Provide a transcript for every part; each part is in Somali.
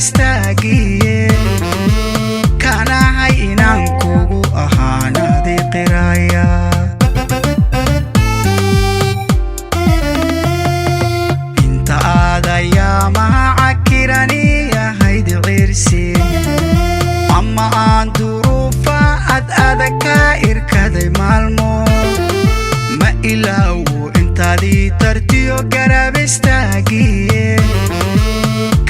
istaagiye kanahay inaan kugu ahaanadi qiraya inta aad ayaamaha cakirani ahayd cirsi ama aan duruufa ad adaka irkaday maalmo ma ilaawo intaadii tartiyo garab istaagiye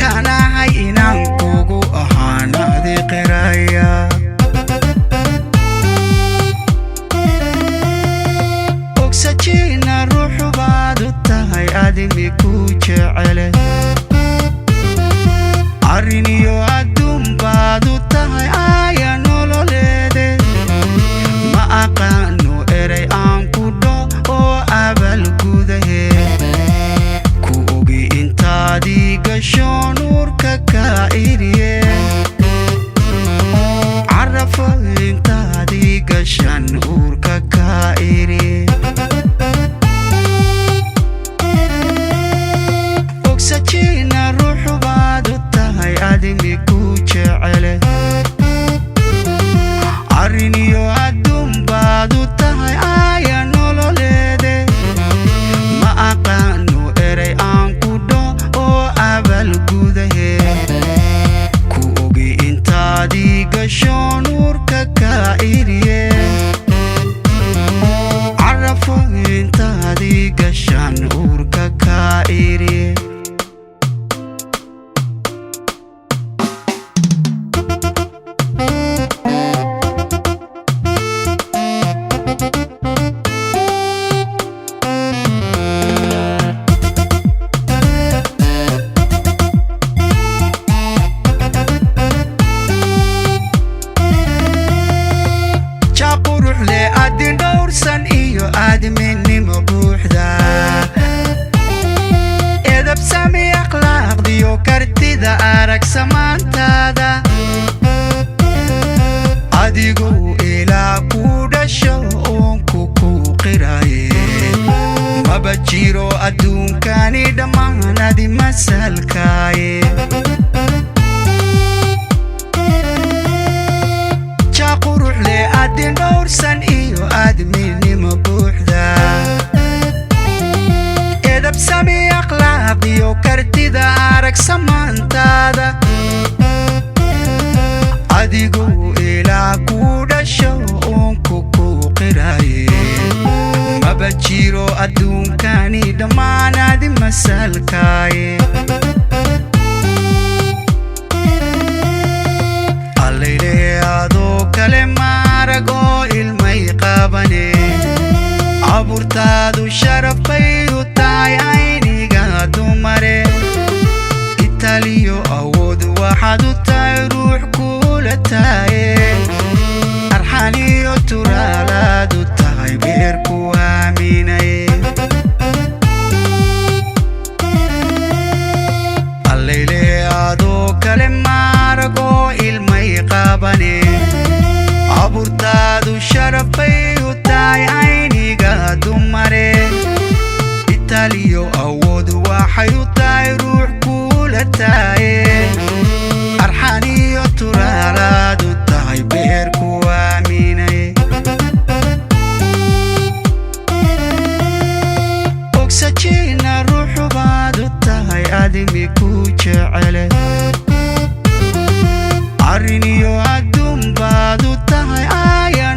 kanahay inaan kugu ahaanadi qiraya ogsajiina ruuxu baad u tahay adimi ku jecele arrin iyo adduun baad u tahay aya nololeede ma aqaano eray aan ku dho oo abaalgudahe ku ogi intaadii gasho nuurka ka iriye carafo intaadii gashan uurka ka iriye ogsajiina ruuxu baad u tahay adimi ku jecele arrin iyo adduun baad u tahay aya nololeede ma aqaano eray aan ku dho oo abaalgudahe ku ogi intaadii gasho nuurka ka iriye carafo intaadii gashan uurka ka iriye adin dhowrsan iyo aadminimo buuxda edab sami akhlaaqdiyo kartida arag samaantaada adigu ilaa ku dhasho oonku ku qiraye maba jiro adduunkani dhammaanadi masalkaaye quruxle adin dhowrsan iyo aadminimo buuxda edab sami akhlaaqiyo kartida arag samaantaada adigu ilaa ku dhasho oonku ku qiraye maba jiro adduunkani dhammaanadi masalkaaye adoo kale maarag oo ilmay qabane abuurtaadu sharafay u tahay ayniga dumare italiyo awood waxaad u tahay ruux kula taye arxaniyo turaalaad u tahay beer ku aaminaye allayle adoo kale maarag oo ilmay qabane abuurtaadu sharafay u tahay ayniga dumare italiyo awood waxay u tahay ruux kula taye arxaniyo turaalaad u tahay beer ku aaminaye ogsajiina ruuxu baad u tahay adimi ku jecele arrin iyo adduun baad u tahay aya